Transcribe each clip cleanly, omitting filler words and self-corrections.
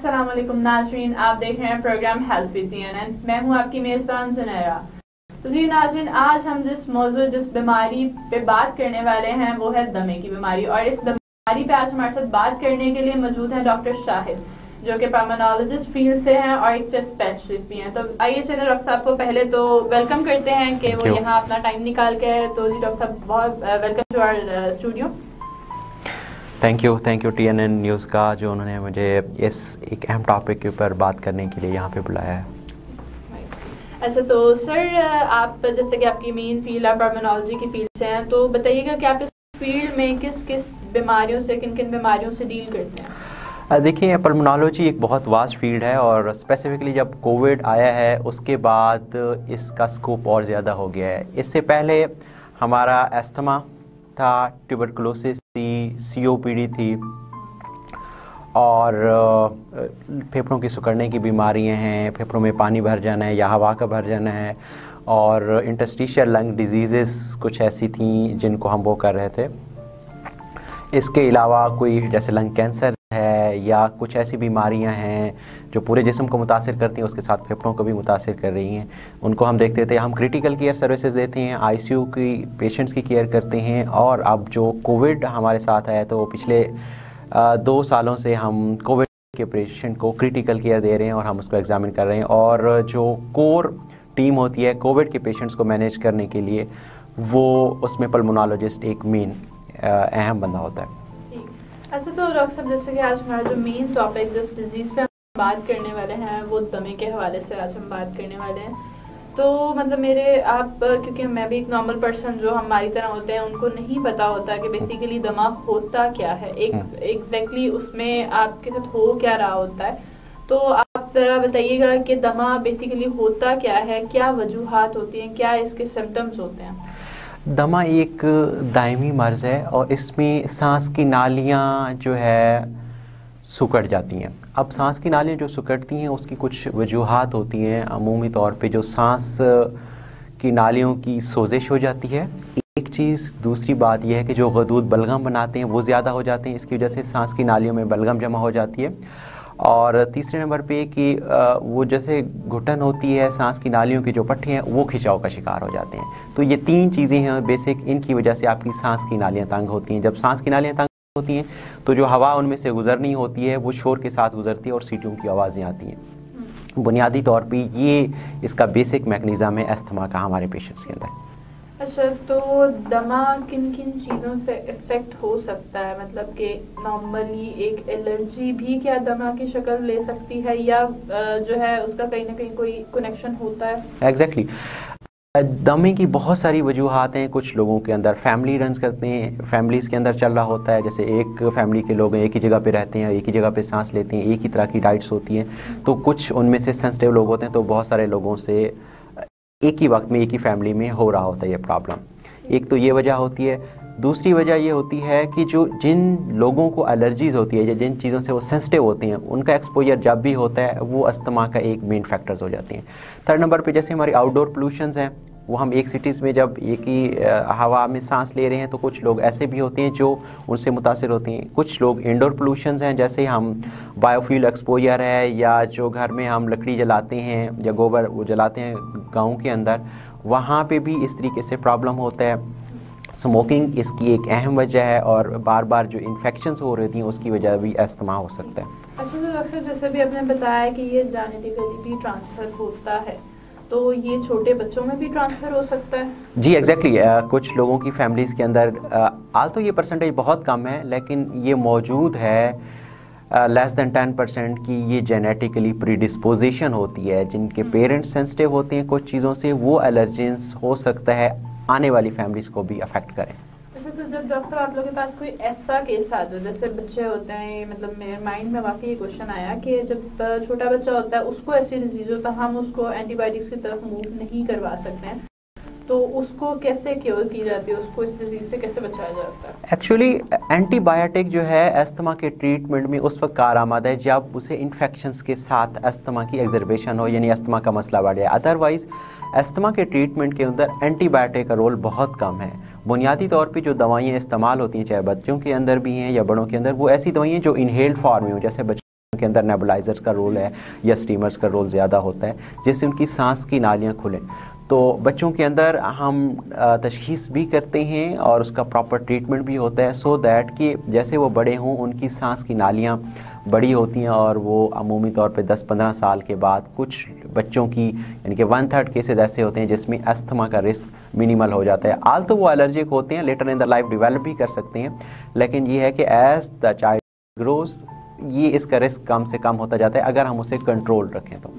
अस्सलाम वालेकुम नाज़रीन, आप देख रहे हैं प्रोग्राम हेल्थ विद CNN। मैं हूं आपकी मेज़बान सुनैरा। तो जी नाज़रीन, आज हम जिस बीमारी पे बात करने वाले हैं वो है दमे की बीमारी। और इस बीमारी पे आज हमारे साथ बात करने के लिए मौजूद हैं डॉक्टर शाहिद, जो कि पल्मोनोलॉजिस्ट फील्ड से हैं और एक चेस्ट स्पेशलिस्ट भी हैं। तो आइए चलिए डॉक्टर साहब को पहले तो वेलकम करते हैं कि वो यहाँ अपना टाइम निकाल के। तो जी डॉक्टर साहब, बहुत welcome to our studio. Thank you TNN news का, जो उन्होंने मुझे इस एक अहम टॉपिक के ऊपर बात करने के लिए यहाँ पे बुलाया है। अच्छा, तो सर आप जैसे कि आपकी मेन फील्ड आप पल्मोनोलॉजी की फील्ड से हैं, तो बताइएगा कि आप इस फील्ड में किस किस बीमारियों से, किन किन बीमारियों से डील करते हैं? देखिए, पल्मोनोलॉजी एक बहुत वास्ट फील्ड है और स्पेसिफिकली जब कोविड आया है उसके बाद इसका स्कोप और ज़्यादा हो गया है। इससे पहले हमारा एस्थमा था, ट्यूबरकुलोसिस थी, COPD थी और फेफड़ों की सिकुड़ने की बीमारियां हैं, फेफड़ों में पानी भर जाना है या हवा का भर जाना है, और इंटरस्टिशियल लंग डिजीज़ेस कुछ ऐसी थी जिनको हम वो कर रहे थे। इसके अलावा कोई जैसे लंग कैंसर है या कुछ ऐसी बीमारियां हैं जो पूरे जिस्म को मुतासिर करती हैं, उसके साथ फेफड़ों को भी मुतासिर कर रही हैं, उनको हम देखते थे। हम क्रिटिकल केयर सर्विसेज देते हैं, ICU की पेशेंट्स की केयर करते हैं। और अब जो कोविड हमारे साथ है, तो पिछले 2 सालों से हम कोविड के पेशेंट को क्रिटिकल केयर दे रहे हैं और हम उसको एग्जामिन कर रहे हैं। और जो कोर टीम होती है कोविड के पेशेंट्स को मैनेज करने के लिए, वो उसमें पल्मोनोलॉजिस्ट एक मेन अहम बंदा होता है। अच्छा, तो डॉक्टर साहब, जैसे कि आज हमारा जो मेन टॉपिक जिस डिजीज़ पे हम बात करने वाले हैं वो दमे के हवाले से आज हम बात करने वाले हैं। तो मतलब क्योंकि मैं भी एक नॉर्मल पर्सन जो हमारी तरह होते हैं, उनको नहीं पता होता कि बेसिकली दमा होता क्या है, एग्जैक्टली उसमें आपके साथ हो क्या रहा होता है। तो आप ज़रा बताइएगा कि दमा बेसिकली होता क्या है, क्या वजूहात होती हैं, क्या इसके सिम्टम्स होते हैं? दमा एक दायमी मर्ज़ है और इसमें सांस की नालियाँ जो है सिकुड़ जाती हैं। अब सांस की नालियाँ जो सिकुड़ती हैं उसकी कुछ वजूहात होती हैं। अमूमी तौर पे जो सांस की नालियों की सोजिश हो जाती है एक चीज़। दूसरी बात यह है कि जो गदूद बलगम बनाते हैं वो ज़्यादा हो जाते हैं, इसकी वजह से सांस की नालियों में बलगम जमा हो जाती है। और तीसरे नंबर पे कि वो जैसे घुटन होती है, सांस की नालियों की जो पट्टी हैं वो खिंचाव का शिकार हो जाते हैं। तो ये 3 चीज़ें हैं बेसिक, इनकी वजह से आपकी सांस की नालियाँ तंग होती हैं। जब सांस की नालियाँ तंग होती हैं तो जो हवा उनमें से गुजरनी होती है वो शोर के साथ गुजरती है और सीटियों की आवाज़ें आती हैं। बुनियादी तौर पर ये इसका बेसिक मैकेनिज़्म है अस्थमा का हमारे पेशेंट्स के अंदर। अच्छा, तो दमा किन किन चीज़ों से इफ़ेक्ट हो सकता है? मतलब कि नॉर्मली एक एलर्जी भी क्या दमा की शक्ल ले सकती है, या जो है उसका कहीं ना कहीं कोई कनेक्शन होता है? एग्जैक्टली दमे की बहुत सारी वजूहात हैं। कुछ लोगों के अंदर फैमिली रन्स करते हैं, फैमिलीज़ के अंदर चल रहा होता है, जैसे एक फैमिली के लोग एक ही जगह पे रहते हैं, एक ही जगह पे सांस लेते हैं, एक ही तरह की डाइट्स होती हैं। तो कुछ उनमें से सेंसिटिव लोग होते हैं, तो बहुत सारे लोगों से एक ही वक्त में एक ही फैमिली में हो रहा होता है ये प्रॉब्लम। एक तो ये वजह होती है। दूसरी वजह ये होती है कि जिन लोगों को एलर्जीज़ होती है या जिन चीज़ों से वो सेंसिटिव होते हैं, उनका एक्सपोजर जब भी होता है वो अस्थमा का एक मेन फैक्टर्स हो जाती हैं। थर्ड नंबर पे जैसे हमारी आउटडोर पोल्यूशंस हैं, वो हम एक सिटीज़ में जब एक ही हवा में सांस ले रहे हैं, तो कुछ लोग ऐसे भी होते हैं जो उनसे मुतासिर होते हैं। कुछ लोग इंडोर पोल्यूशंस हैं, जैसे हम बायोफ्यूल एक्सपोजर है, या जो घर में हम लकड़ी जलाते हैं या गोबर वो जलाते हैं गाँव के अंदर, वहाँ पे भी इस तरीके से प्रॉब्लम होता है। स्मोकिंग इसकी एक अहम वजह है, और बार बार जो इन्फेक्शंस हो रही थी उसकी वजह भी अस्थमा हो सकता है। अच्छा, तो डॉक्टर जैसे भी आपने बताया कि ये जेनेटिकली भी ट्रांसफ़र होता है, तो ये छोटे बच्चों में भी ट्रांसफ़र हो सकता है? जी एग्जैक्टली कुछ लोगों की फैमिलीज़ के अंदर आज तो ये परसेंटेज बहुत कम है, लेकिन ये मौजूद है लेस दैन 10% की ये जेनेटिकली प्रीडिस्पोजिशन होती है। जिनके पेरेंट्स सेंसिटिव होते हैं कुछ चीज़ों से, वो एलर्जेंस हो सकता है आने वाली फैमिलीज़ को भी अफेक्ट करें। अच्छा, तो जब डॉक्टर आप लोगों के पास कोई ऐसा केस आ जाए, जैसे बच्चे होते हैं, मतलब मेरे माइंड में वाकई ये क्वेश्चन आया कि जब छोटा बच्चा होता है उसको ऐसी डिजीज़ हो तो हम उसको एंटीबायोटिक्स की तरफ मूव नहीं करवा सकते हैं, तो उसको कैसे क्योर की जाती है, उसको इस डिजीज़ से कैसे बचाया जाता है? एक्चुअली एंटीबायोटिक जो है अस्थमा के ट्रीटमेंट में उस वक्त कारआमद है जब उसे इन्फेक्शंस के साथ अस्थमा की एग्जर्बेशन हो, यानी अस्थमा का मसला बढ़ जाए। अदरवाइज़ अस्थमा के ट्रीटमेंट के अंदर एंटीबायोटिक का रोल बहुत कम है। बुनियादी तौर पे जो दवाइयाँ इस्तेमाल होती हैं, चाहे बच्चों के अंदर भी हैं या बड़ों के अंदर, वो ऐसी दवाइयाँ जो इनहेल्ड फॉर्म में हो, जैसे बच्चों के अंदर नेबुलाइजर्स का रोल है या स्टीमर्स का रोल ज़्यादा होता है, जिससे उनकी सांस की नालियाँ खुलें। तो बच्चों के अंदर हम तशख़ीस भी करते हैं और उसका प्रॉपर ट्रीटमेंट भी होता है, सो दैट कि जैसे वो बड़े हों उनकी सांस की नालियाँ बड़ी होती हैं और वो अमूमी तौर पे 10-15 साल के बाद कुछ बच्चों की यानी कि 1/3 केसेस ऐसे होते हैं जिसमें अस्थमा का रिस्क मिनिमल हो जाता है। आल तो वो एलर्जिक होते हैं, later in the life develop भी कर सकते हैं, लेकिन ये है कि एज़ द चाइल्ड ग्रोज ये इसका रिस्क कम से कम होता जाता है अगर हम उसे कंट्रोल रखें तो।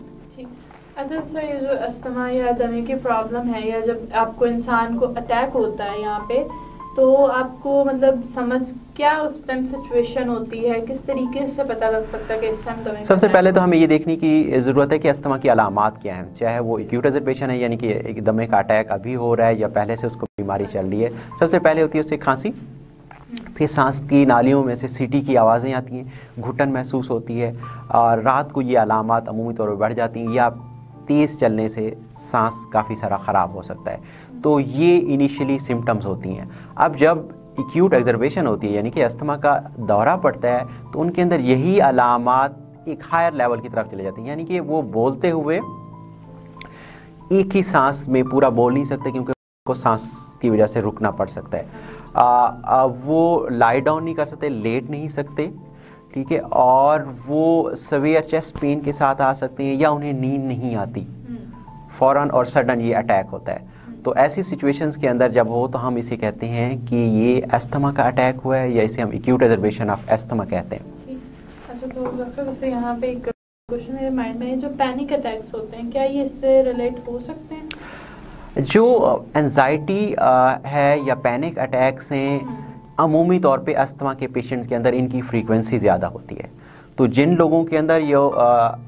अच्छा सर, ये जो अस्थमा या दमे की प्रॉब्लम है, या जब आपको इंसान को अटैक होता है यहाँ पे, तो आपको मतलब समझ क्या उस टाइम सिचुएशन होती है, किस तरीके से पता लग सकता है कि इस टाइम दमे? सबसे पहले तो हमें ये देखने की ज़रूरत है कि अस्थमा की अलामात क्या हैं, चाहे वो एक्यूट एग्ज़र्बेशन है यानी कि एक दमे का अटैक अभी हो रहा है या पहले से उसको बीमारी चल रही है। सबसे पहले होती है उससे खांसी, फिर सांस की नालियों में से सीटी की आवाज़ें आती हैं, घुटन महसूस होती है, और रात को ये अलामात अमूमी तौर पर बढ़ जाती हैं, या तेज़ चलने से सांस काफ़ी सारा ख़राब हो सकता है। तो ये इनिशियली सिम्टम्स होती हैं। अब जब एक्यूट एग्ज़र्बेशन होती है यानी कि अस्थमा का दौरा पड़ता है, तो उनके अंदर यही अलामात एक हायर लेवल की तरफ चले जाती हैं, यानी कि वो बोलते हुए एक ही सांस में पूरा बोल नहीं सकते क्योंकि उनको सांस की वजह से रुकना पड़ सकता है। वो लाई डाउन नहीं कर सकते, लेट नहीं सकते, ठीक है, और वो सवेयर चेस्ट पेन के साथ आ सकते हैं, या उन्हें नींद नहीं आती, फ़ौरन और सडन ये अटैक होता है। तो ऐसी सिचुएशंस के अंदर जब हो तो हम इसे कहते हैं कि ये अस्थमा का अटैक हुआ है, या इसे हम एक्यूट एग्ज़र्बेशन ऑफ अस्थमा कहते हैं। अच्छा, तो डॉक्टर जैसे यहाँ पे एक क्वेश्चन मेरे माइंड में है, जो पैनिक अटैक्स होते हैं, क्या ये इससे रिलेट हो सकते हैं? जो एंजाइटी है या पैनिक अटैक्स हैं, अमूमी तौर पे अस्थमा के पेशेंट के अंदर इनकी फ्रीक्वेंसी ज़्यादा होती है। तो जिन लोगों के अंदर ये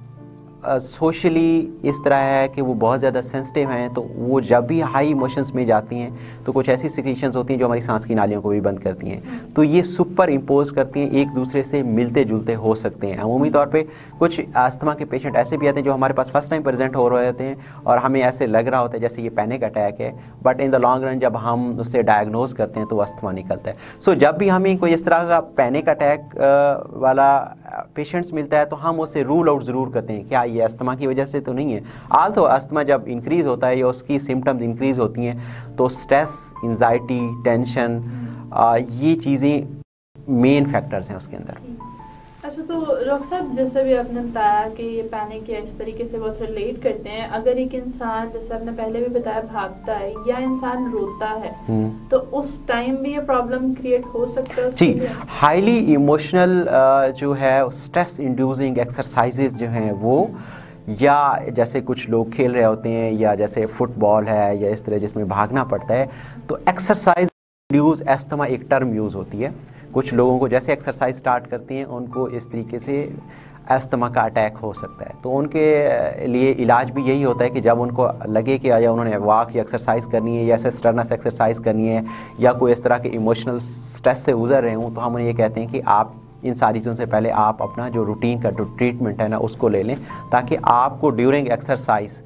सोशली इस तरह है कि वो बहुत ज़्यादा सेंसिटिव हैं, तो वो जब भी हाई इमोशंस में जाती हैं तो कुछ ऐसी सिक्रीशंस होती हैं जो हमारी सांस की नालियों को भी बंद करती हैं, तो ये सुपर इम्पोज करती हैं, एक दूसरे से मिलते जुलते हो सकते हैं। अमूमी तौर पे कुछ अस्थमा के पेशेंट ऐसे भी आते हैं जो हमारे पास फर्स्ट टाइम प्रेजेंट हो रहे होते हैं और हमें ऐसे लग रहा होता है जैसे ये पैनिक अटैक है, but in the long run जब हम उससे डायग्नोज करते हैं तो अस्थमा निकलता है। सो जब भी हमें कोई इस तरह का पैनिक अटैक वाला पेशेंट्स मिलता है तो हम उसे रूल आउट ज़रूर करते हैं, क्या ये अस्थमा की वजह से तो नहीं है। आल तो अस्थमा जब इंक्रीज़ होता है या उसकी सिम्टम्स इंक्रीज़ होती हैं तो स्ट्रेस, एंजाइटी, टेंशन, ये चीज़ें मेन फैक्टर्स हैं उसके अंदर। अच्छा, तो डॉक्टर साहब जैसे भी आपने बताया कि ये पैनिक या इस तरीके से बहुत रिलेट करते हैं, अगर एक इंसान जैसे आपने पहले भी बताया भागता है या इंसान रोता है तो उस टाइम भी ये प्रॉब्लम क्रिएट हो सकता है? जी, हाईली इमोशनल जो है स्ट्रेस इंड्यूसिंग एक्सरसाइजेज जो हैं वो, या जैसे कुछ लोग खेल रहे होते हैं या जैसे फुटबॉल है या इस तरह जिसमें भागना पड़ता है, तो एक्सरसाइज इंड्यूस अस्थमा एक टर्म यूज़ होती है। कुछ लोगों को जैसे एक्सरसाइज स्टार्ट करती हैं उनको इस तरीके से अस्थमा का अटैक हो सकता है, तो उनके लिए इलाज भी यही होता है कि जब उनको लगे कि या उन्होंने वॉक या एक्सरसाइज करनी है या ऐसे स्टर्नस एक्सरसाइज करनी है या कोई इस तरह के इमोशनल स्ट्रेस से गुजर रहे हों, तो हम उन्हें ये कहते हैं कि आप इन सारी चीज़ों से पहले आप अपना जो रूटीन का जो ट्रीटमेंट है ना उसको ले लें, ताकि आपको ड्यूरिंग एक्सरसाइज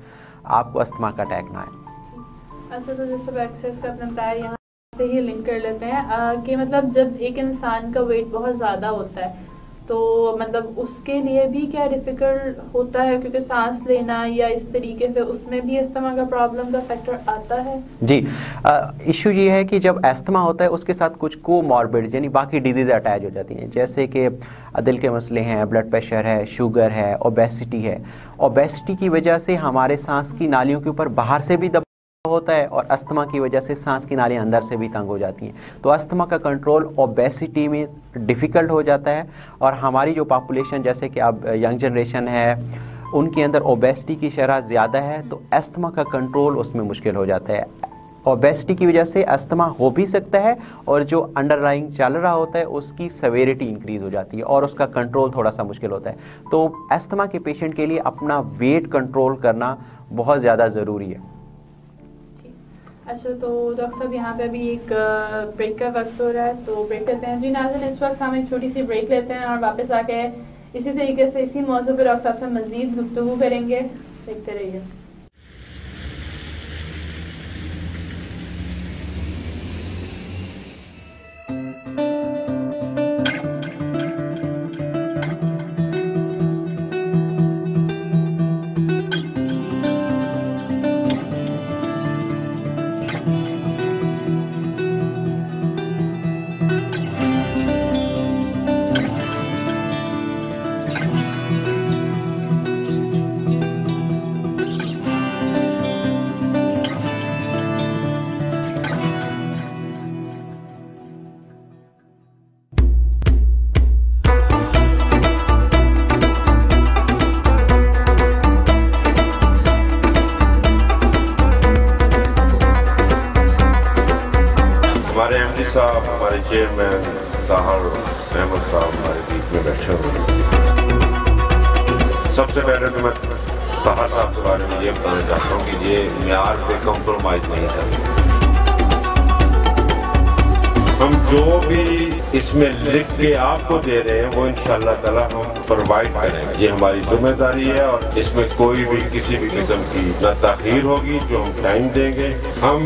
आपको अस्थमा का अटैक ना आए। अच्छा, तो जैसे एक्सरसाइज का आपने बताया, यहाँ से ही लिंक कर लेते हैं कि मतलब जब एक इंसान का वेट बहुत ज़्यादा होता है तो मतलब उसके लिए भी क्या डिफ़िकल्ट होता है, क्योंकि सांस लेना या इस तरीके से उसमें भी अस्थमा का प्रॉब्लम का फैक्टर आता है? जी, इशू ये है कि जब अस्थमा होता है उसके साथ कुछ कोमॉर्बिड यानी बाकी डिजीज़ अटैच हो जाती हैं, जैसे कि दिल के मसले हैं, ब्लड प्रेशर है, शुगर है, ओबेसिटी है। ओबेसिटी की वजह से हमारे सांस की नालियों के ऊपर बाहर से भी होता है और अस्थमा की वजह से सांस की नालियाँ अंदर से भी तंग हो जाती हैं, तो अस्थमा का कंट्रोल ओबेसिटी में डिफ़िकल्ट हो जाता है। और हमारी जो पॉपुलेशन जैसे कि अब यंग जनरेशन है उनके अंदर ओबेसिटी की शरह ज़्यादा है, तो अस्थमा का कंट्रोल उसमें मुश्किल हो जाता है। ओबेसिटी की वजह से अस्थमा हो भी सकता है और जो अंडरलाइंग चल रहा होता है उसकी सेवेरिटी इंक्रीज़ हो जाती है और उसका कंट्रोल थोड़ा सा मुश्किल होता है। तो अस्थमा के पेशेंट के लिए अपना वेट कंट्रोल करना बहुत ज़्यादा ज़रूरी है। अच्छा, तो डॉक्टर साहब यहाँ पे अभी एक ब्रेक का वक्त हो रहा है, तो ब्रेक लेते हैं। जी नाज़रीन, इस वक्त हम एक छोटी सी ब्रेक लेते हैं और वापस आके इसी तरीके से इसी मौजू पर डॉक्टर साहब से मज़ीद गुफ्तगू करेंगे। देखते रहिए। चेयरमैन ताहर अहमद साहब हमारे बीच में बैठे हुए हैं। सबसे पहले तो मैं ताहर साहब के बारे में ये बताना चाहता हूँ कि ये म्यार पे कॉम्प्रोमाइज़ नहीं करेंगे। हम जो भी इसमें लिख के आपको दे रहे हैं वो इंशाअल्लाह ताला हम प्रोवाइड करेंगे। ये हमारी जिम्मेदारी है और इसमें कोई भी किसी भी किस्म की ना ताखीर होगी, जो हम टाइम देंगे। हम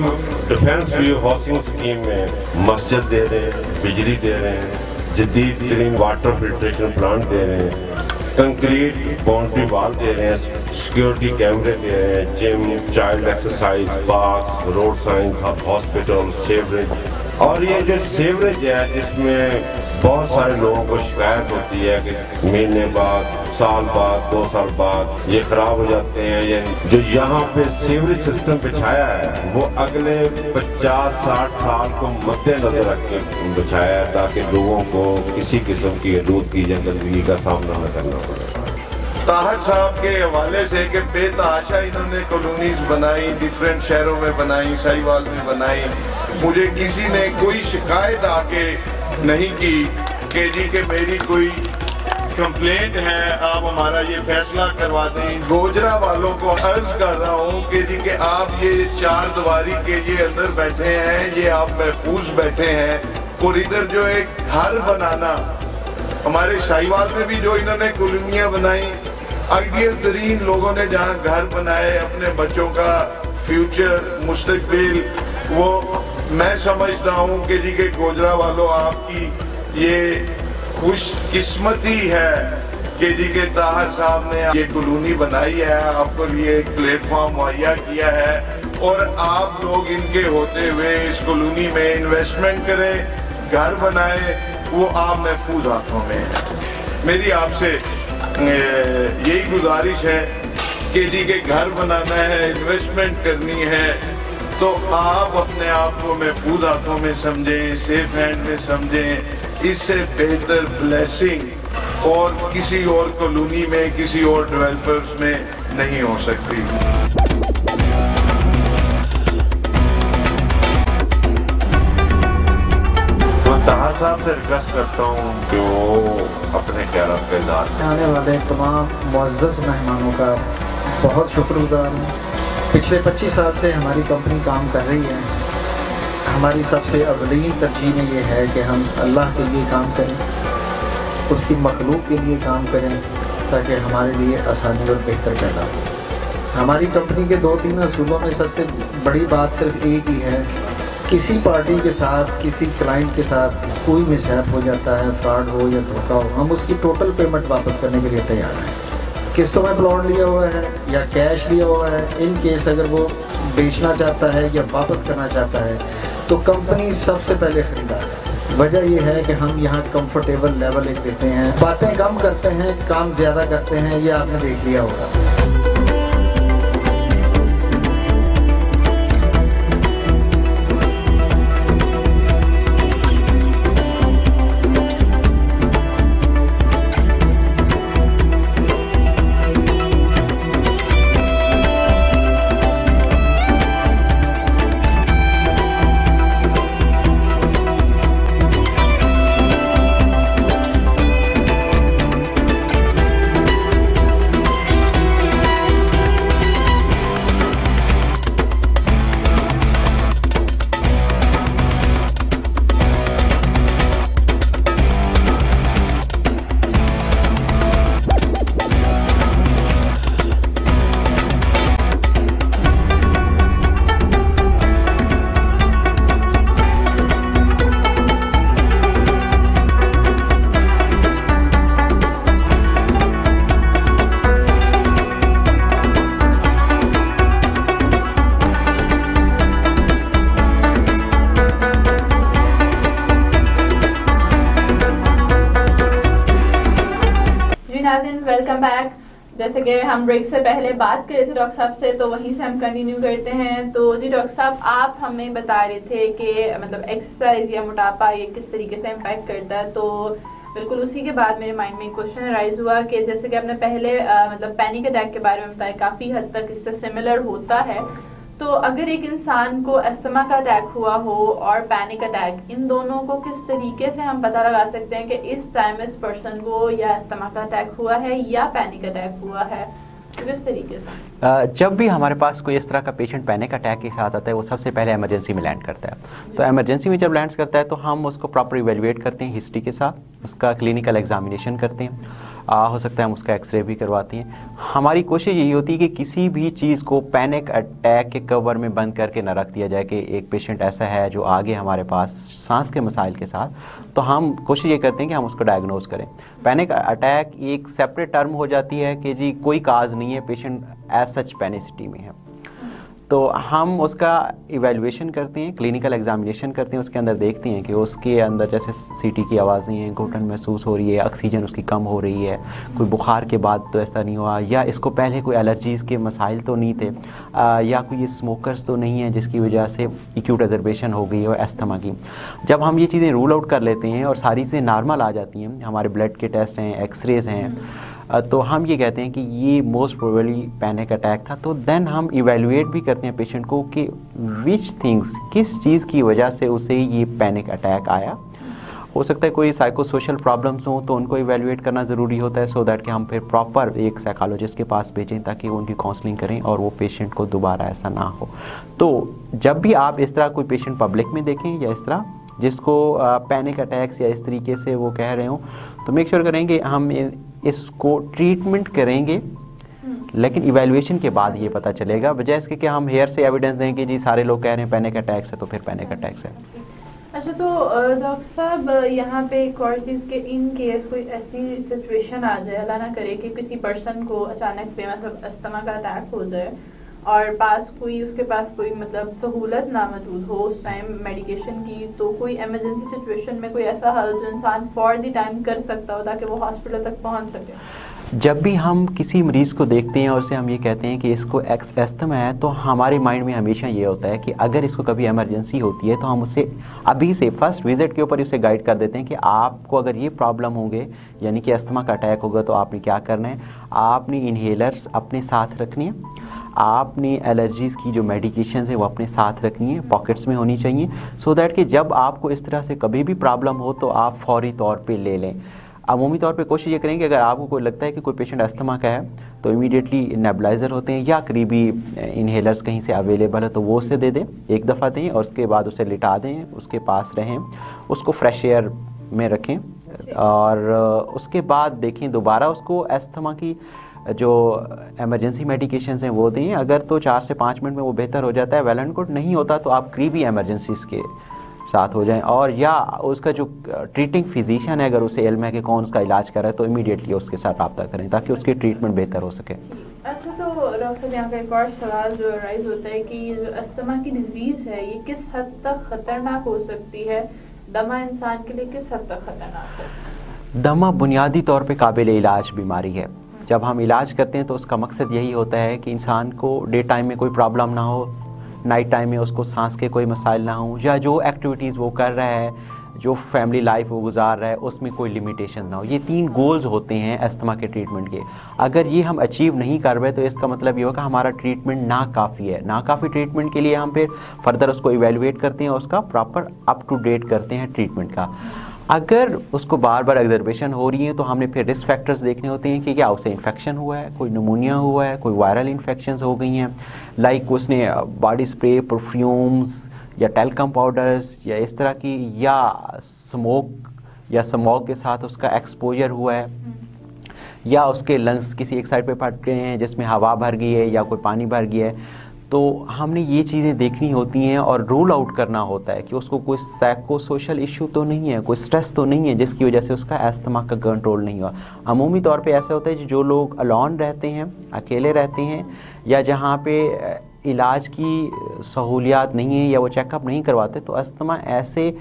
डिफेंस व्यू हाउसिंग स्कीम में मस्जिद दे रहे हैं, बिजली दे रहे हैं, जदीद तरीन वाटर फिल्ट्रेशन प्लांट दे रहे हैं, कंक्रीट बाउंड्री वॉल दे रहे हैं, सिक्योरिटी कैमरे दे रहे हैं, gym, child exercise, park, road science, hospital, sewerage. और ये जो सेवरेज है इसमें बहुत सारे लोगों को शिकायत होती है कि महीने बाद, साल बाद, 2 साल बाद ये खराब हो जाते हैं। ये जो यहाँ पे सीवरेज सिस्टम बिछाया है वो अगले 50-60 साल को मद्देनजर रख के बिछाया है ताकि लोगों को किसी किस्म की आलूदगी या गंदगी का सामना न करना पड़े। ताहर साहब के हवाले से कि बेतहाशा इन्होंने कॉलोनीज बनाई, डिफरेंट शहरों में बनाई, साहिवाल में बनाई। मुझे किसी ने कोई शिकायत आके नहीं की कि जी कि मेरी कोई कंप्लेंट है, आप हमारा ये फैसला करवा दें। गोजरा वालों को अर्ज कर रहा हूँ कि जी कि आप ये 4 दीवारी के ये अंदर बैठे हैं, ये आप महफूज बैठे हैं। और इधर जो एक घर बनाना, हमारे साहिवाल में भी जो इन्होंने कॉलोनियाँ बनाई, आइडियल तरीन लोगों ने जहाँ घर बनाए, अपने बच्चों का फ्यूचर, मुस्तकबिल, वो मैं समझता हूँ कि जी के गोजरा वालों आपकी ये खुशकिस्मती है कि जी के ताहर साहब ने ये कॉलोनी बनाई है, आपको लिए एक प्लेटफॉर्म मुहैया किया है और आप लोग इनके होते हुए इस कॉलोनी में इन्वेस्टमेंट करें, घर बनाए, वो आप महफूज हाथों में है। मेरी आपसे यही गुजारिश है कि जी के घर बनाना है, इन्वेस्टमेंट करनी है, तो आप अपने आप को महफूज हाथों में समझें, सेफ हैंड में समझें। इससे बेहतर ब्लेसिंग और किसी और कॉलोनी में, किसी और डेवलपर्स में नहीं हो सकती। तो ताहर साहब से रिक्वेस्ट करता हूँ कि वो अपने ख्यालात का इज़हार करें। आने वाले तमाम मुअज़्ज़ज़ मेहमानों का बहुत शुक्रगुज़ार हूँ। पिछले 25 साल से हमारी कंपनी काम कर रही है। हमारी सबसे अवलीन तरजीह में ये है कि हम अल्लाह के लिए काम करें, उसकी मखलूक के लिए काम करें ताकि हमारे लिए आसानी और बेहतर पैदा हो। हमारी कंपनी के 2-3 असूलों में सबसे बड़ी बात सिर्फ एक ही है, किसी पार्टी के साथ, किसी क्लाइंट के साथ कोई मिसहैप हो जाता है, फ्रॉड हो या धोखा हो, हम उसकी टोटल पेमेंट वापस करने के लिए तैयार हैं। किस्तों में प्लॉट लिया हुआ है या कैश लिया हुआ है, इन केस अगर वो बेचना चाहता है या वापस करना चाहता है तो कंपनी सबसे पहले खरीदार है। वजह यह है कि हम यहाँ कंफर्टेबल लेवल एक देते हैं, बातें कम करते हैं, काम ज़्यादा करते हैं, ये आपने देख लिया होगा। Welcome back. जैसे कि हम ब्रेक से पहले बात कर रहे थे डॉक्टर साहब से, तो वहीं से हम कंटिन्यू करते हैं। तो जी डॉक्टर साहब, आप हमें बता रहे थे कि मतलब एक्सरसाइज या मोटापा ये किस तरीके से इम्पैक्ट करता है। तो बिल्कुल उसी के बाद मेरे माइंड में एक क्वेश्चन राइज हुआ कि जैसे कि आपने पहले मतलब पैनिक अटैक के बारे में बताया, काफ़ी हद तक इससे सिमिलर होता है। तो अगर एक इंसान को अस्थमा का अटैक हुआ हो और पैनिक अटैक, इन दोनों को किस तरीके से हम पता लगा सकते हैं कि इस टाइम इस पर्सन को या अस्थमा का अटैक हुआ है या पैनिक अटैक हुआ है, तो किस तरीके से? जब भी हमारे पास कोई इस तरह का पेशेंट पैनिक अटैक के साथ आता है, वो सबसे पहले इमरजेंसी में लैंड करता है। तो इमरजेंसी में जब लैंड करता है तो हम उसको प्रॉपर इवेलुएट करते हैं हिस्ट्री के साथ, उसका क्लिनिकल एग्जामिनेशन करते हैं, हो सकता है हम उसका एक्सरे भी करवाते हैं। हमारी कोशिश यही होती है कि किसी भी चीज़ को पैनिक अटैक के कवर में बंद करके न रख दिया जाए कि एक पेशेंट ऐसा है जो आगे हमारे पास सांस के मसाइल के साथ, तो हम कोशिश ये करते हैं कि हम उसको डायग्नोज करें। पैनिक अटैक एक सेपरेट टर्म हो जाती है कि जी कोई काज नहीं है, पेशेंट एज सच पैनिसिटी में है, तो हम उसका इवैल्यूएशन करते हैं, क्लिनिकल एग्जामिनेशन करते हैं, उसके अंदर देखते हैं कि उसके अंदर जैसे सीटी की आवाज़ें हैं, घुटन महसूस हो रही है, ऑक्सीजन उसकी कम हो रही है, कोई बुखार के बाद तो ऐसा नहीं हुआ, या इसको पहले कोई एलर्जीज़ के मसाइल तो नहीं थे, या कोई स्मोकर्स तो नहीं है जिसकी वजह से एक्यूट एजर्बेशन हो गई हो अस्थमा की। जब हम ये चीज़ें रूल आउट कर लेते हैं और सारी चीज़ें नॉर्मल आ जाती हैं, हमारे ब्लड के टेस्ट हैं, एक्सरेज हैं, तो हम ये कहते हैं कि ये मोस्ट प्रोबेबली पैनिक अटैक था। तो देन हम इवैल्यूएट भी करते हैं पेशेंट को कि विच थिंग्स, किस चीज़ की वजह से उसे ये पैनिक अटैक आया। हो सकता है कोई साइको सोशल प्रॉब्लम्स हों तो उनको इवैल्यूएट करना ज़रूरी होता है, सो दैट कि हम फिर प्रॉपर एक साइकोलॉजिस्ट के पास भेजें ताकि उनकी काउंसलिंग करें और वो पेशेंट को दोबारा ऐसा ना हो। तो जब भी आप इस तरह कोई पेशेंट पब्लिक में देखें या इस तरह जिसको पैनिक अटैक्स या इस तरीके से वो कह रहे हों, तो मेक श्योर करेंगे हम इसको ट्रीटमेंट करेंगे, लेकिन इवैल्यूएशन के बाद ये पता चलेगा, बजाय इसके कि हम हेयर से एविडेंस दें कि जी सारे लोग कह रहे हैं पैनिक अटैक्स है तो फिर पैनिक अटैक्स है। अच्छा, तो डॉक्टर साहब यहाँ पे एक और चीज़ के इन केस कोई ऐसी सिचुएशन आ जाए, अल्लाह ना करे, कि किसी पर्सन को अचानक से मतलब अस्थमा का अटैक हो जाए और उसके पास कोई मतलब सहूलत ना मौजूद हो उस टाइम मेडिकेशन की, तो कोई इमरजेंसी सिचुएशन में कोई ऐसा हल जो इंसान फॉर द टाइम कर सकता हो ताकि वो हॉस्पिटल तक पहुंच सके? जब भी हम किसी मरीज़ को देखते हैं और उसे हम ये कहते हैं कि इसको अस्थमा है, तो हमारे माइंड में हमेशा ये होता है कि अगर इसको कभी इमरजेंसी होती है तो हम उसे अभी से फर्स्ट विजिट के ऊपर उसे गाइड कर देते हैं कि आपको अगर ये प्रॉब्लम होंगे, यानी कि अस्थमा का अटैक होगा, तो आपने क्या करना है, आपने इन्हेलर्स अपने साथ रखनी है, आपने एलर्जीज़ की जो मेडिकेशंस है वो अपने साथ रखनी है, पॉकेट्स में होनी चाहिए, सो दैट कि जब आपको इस तरह से कभी भी प्रॉब्लम हो तो आप फौरी तौर पे ले लें। अमूमी तौर पे कोशिश ये करेंगे अगर आपको कोई लगता है कि कोई पेशेंट अस्थमा का है तो इमीडिएटली नेबुलाइज़र होते हैं या करीबी इन्हेलर्स कहीं से अवेलेबल है तो वो उसे दे दें, एक दफ़ा दें और उसके बाद उसे लिटा दें, उसके पास रहें, उसको फ्रेश एयर में रखें और उसके बाद देखें दोबारा उसको अस्थमा की जो एमरजेंसी मेडिकेशंस हैं वो दें। अगर तो 4 से 5 मिनट में वो बेहतर हो जाता है, वेल एंड गुड, नहीं होता तो आप करीबी एमरजेंसीज के साथ हो जाएं, और या उसका जो ट्रीटिंग फिजिशियन है अगर उसे इल्म है कि कौन उसका इलाज कर रहा है तो इमीडिएटली उसके साथ रब्ता करें ताकि उसकी ट्रीटमेंट बेहतर हो सके। अच्छा, तो डॉक्टर साहब यहाँ पे एक और सवाल जो राइज होता है कि जो अस्थमा की डिजीज़ है ये किस हद तक ख़तरनाक हो सकती है? दमा इंसान के लिए किस हद तक ख़तरनाक है? दमा बुनियादी तौर पे काबिल इलाज बीमारी है। जब हम इलाज करते हैं तो उसका मकसद यही होता है कि इंसान को डे टाइम में कोई प्रॉब्लम ना हो, नाइट टाइम में उसको सांस के कोई मसाइल ना हो, या जो एक्टिविटीज़ वो कर रहा है, जो फैमिली लाइफ वो गुजार रहा है उसमें कोई लिमिटेशन ना हो। ये 3 गोल्स होते हैं अस्थमा के ट्रीटमेंट के। अगर ये हम अचीव नहीं कर रहे तो इसका मतलब ये होगा हमारा ट्रीटमेंट नाकाफ़ी है। नाकाफ़ी ट्रीटमेंट के लिए हम फिर फर्दर उसको इवेलुएट करते हैं और उसका प्रॉपर अप टू डेट करते हैं ट्रीटमेंट का। अगर उसको बार बार एग्जर्बेशन हो रही है तो हमने फिर रिस्क फैक्टर्स देखने होते हैं कि क्या उसे इन्फेक्शन हुआ है, कोई निमोनिया हुआ है, कोई वायरल इन्फेक्शंस हो गई हैं, लाइक उसने बॉडी स्प्रे, परफ्यूम्स या टेल्कम पाउडर्स या इस तरह की, या स्मोक के साथ उसका एक्सपोजर हुआ है, या उसके लंग्स किसी एक साइड पे फट गए हैं जिसमें हवा भर गई है या कोई पानी भर गया है। तो हमने ये चीज़ें देखनी होती हैं और रूल आउट करना होता है कि उसको कोई साइको सोशल इशू तो नहीं है, कोई स्ट्रेस तो नहीं है जिसकी वजह से उसका अस्थमा का कंट्रोल नहीं हुआ। अमूमी तौर पे ऐसा होता है जो लोग अलोन रहते हैं, अकेले रहते हैं, या जहाँ पे इलाज की सहूलियात नहीं है या वो चेकअप नहीं करवाते, तो अस्थमा ऐसे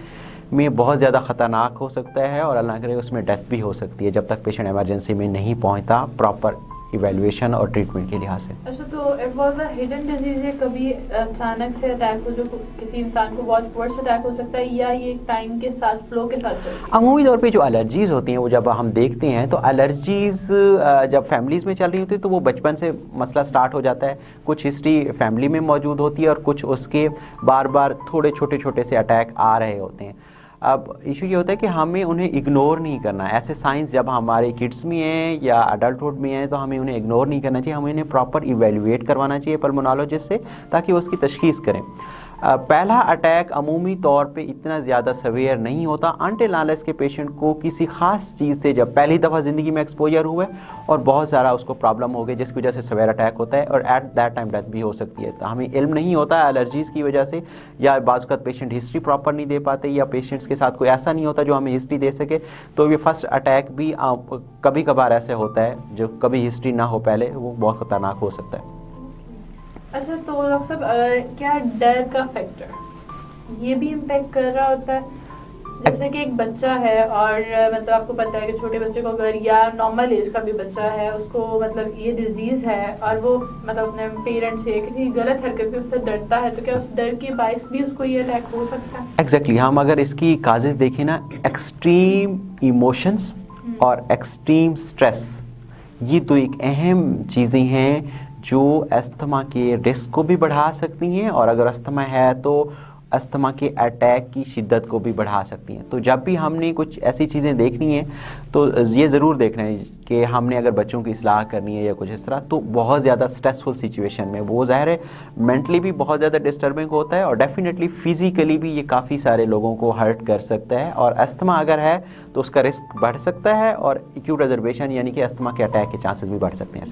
में बहुत ज़्यादा ख़तरनाक हो सकता है और अल्लाह करे उसमें डेथ भी हो सकती है जब तक पेशेंट इमरजेंसी में नहीं पहुँचता प्रॉपर इवैल्यूएशन और ट्रीटमेंट के लिहाज से। अच्छा, तो it was a hidden disease है, कभी अचानक से अटैक हो जो किसी इंसान को बहुत वर्स्ट अटैक हो सकता है, या ये टाइम के साथ फ्लो के साथ चलती है? अमूमी तौर पे जो एलर्जीज़ होती हैं वो जब हम देखते हैं तो एलर्जीज़ जब फैमिलीज़ में चल रही होती है तो वो बचपन से मसला स्टार्ट हो जाता है। कुछ हिस्ट्री फैमिली में मौजूद होती है और कुछ उसके बार बार थोड़े छोटे छोटे से अटैक आ रहे होते हैं। अब इशू ये होता है कि हमें उन्हें इग्नोर नहीं करना है। ऐसे साइंस जब हमारे किड्स में हैं या अडल्टहुड में हैं तो हमें उन्हें इग्नोर नहीं करना चाहिए, हमें उन्हें प्रॉपर इवैल्यूएट करवाना चाहिए पल्मोनोलॉजिस्ट से, ताकि वो उसकी तशखीस करें। पहला अटैक अमूमी तौर पे इतना ज़्यादा सवेयर नहीं होता अनटिल अनलेस के पेशेंट को किसी ख़ास चीज़ से जब पहली दफ़ा ज़िंदगी में एक्सपोजर हुआ है और बहुत सारा उसको प्रॉब्लम हो गई जिसकी वजह से सवेयर अटैक होता है और एट दैट टाइम डेथ भी हो सकती है। तो हमें इल्म नहीं होता एलर्जीज़ की वजह से, या बाज़ वक़्त पेशेंट हिस्ट्री प्रॉपर नहीं दे पाते, या पेशेंट्स के साथ कोई ऐसा नहीं होता जो हमें हिस्ट्री दे सके, तो ये फर्स्ट अटैक भी कभी कभार ऐसे होता है जो कभी हिस्ट्री ना हो पहले, वो बहुत ख़तरनाक हो सकता है। अच्छा, तो डॉक्टर साहब क्या डर का फैक्टर ये भी इम्पेक्ट कर रहा होता है? जैसे कि एक बच्चा है और मतलब आपको पता है कि छोटे बच्चे को अगर, या नॉर्मल एज का भी बच्चा है, उसको मतलब ये डिजीज़ है और वो मतलब अपने पेरेंट्स से किसी गलत हरकत से उससे डरता है, तो क्या उस डर के बायस भी उसको ये अटैक हो सकता है? एग्जैक्टली हम अगर इसकी काजेज़ देखें ना, एक्सट्रीम इमोशंस और एक्सट्रीम स्ट्रेस, ये तो एक अहम चीज़ें हैं जो अस्थमा के रिस्क को भी बढ़ा सकती हैं, और अगर अस्थमा है तो अस्थमा के अटैक की शिद्दत को भी बढ़ा सकती हैं। तो जब भी हमने कुछ ऐसी चीज़ें देखनी है तो ये ज़रूर देखना है कि हमने अगर बच्चों की इस्लाह करनी है या कुछ इस तरह, तो बहुत ज़्यादा स्ट्रेसफुल सिचुएशन में वो ज़ाहिर है मेंटली भी बहुत ज़्यादा डिस्टर्बिंग होता है और डेफिनेटली फ़िज़िकली भी ये काफ़ी सारे लोगों को हर्ट कर सकता है, और अस्थमा अगर है तो उसका रिस्क बढ़ सकता है और एक्यूट रिजर्वेशन यानी कि अस्थमा के अटैक के चांसेस भी बढ़ सकते हैं।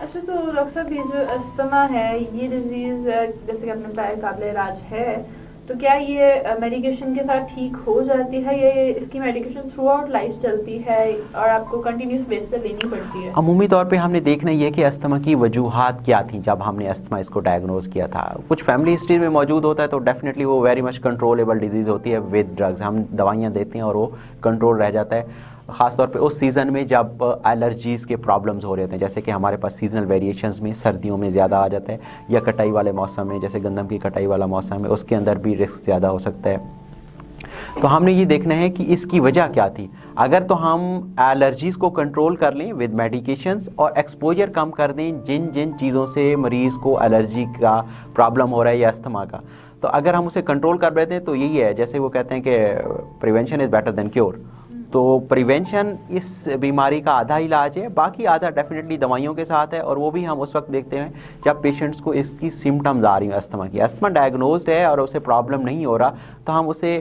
अच्छा, तो डॉक्टर साहब ये जो अस्थमा है, ये डिजीज़ जैसे कि आपने बताया काबिल इलाज है, तो क्या ये मेडिकेशन के साथ ठीक हो जाती है, या ये इसकी मेडिकेशन थ्रू आउट लाइफ चलती है और आपको कंटिन्यूस बेस पे लेनी पड़ती है? अमूमी तौर पे हमने देखना ये कि अस्थमा की वजूहात क्या थी जब हमने अस्थमा इसको डायग्नोज किया था। कुछ फैमिली हिस्ट्री में मौजूद होता है तो डेफिनेटली वो वेरी मच कंट्रोलेबल डिजीज़ होती है विद ड्रग्स, हम दवाइयाँ देते हैं और वो कंट्रोल रह जाता है। ख़ासतौर पे उस सीज़न में जब एलर्जीज़ के प्रॉब्लम्स हो रहे होते हैं, जैसे कि हमारे पास सीजनल वेरिएशंस में सर्दियों में ज़्यादा आ जाता है, या कटाई वाले मौसम में जैसे गंदम की कटाई वाला मौसम है उसके अंदर भी रिस्क ज़्यादा हो सकता है। तो हमने ये देखना है कि इसकी वजह क्या थी। अगर तो हम एलर्जीज़ को कंट्रोल कर लें विद मेडिकेशंस और एक्सपोजर कम कर दें जिन जिन चीज़ों से मरीज़ को एलर्जी का प्रॉब्लम हो रहा है या अस्थमा का, तो अगर हम उसे कंट्रोल कर लेते हैं तो यही है, जैसे वो कहते हैं कि prevention is better than cure. तो प्रिवेंशन इस बीमारी का आधा इलाज है, बाकी आधा डेफिनेटली दवाइयों के साथ है, और वो भी हम उस वक्त देखते हैं जब पेशेंट्स को इसकी सिम्टम्स आ रही हैं अस्थमा की। अस्थमा डायग्नोज्ड है और उसे प्रॉब्लम नहीं हो रहा तो हम उसे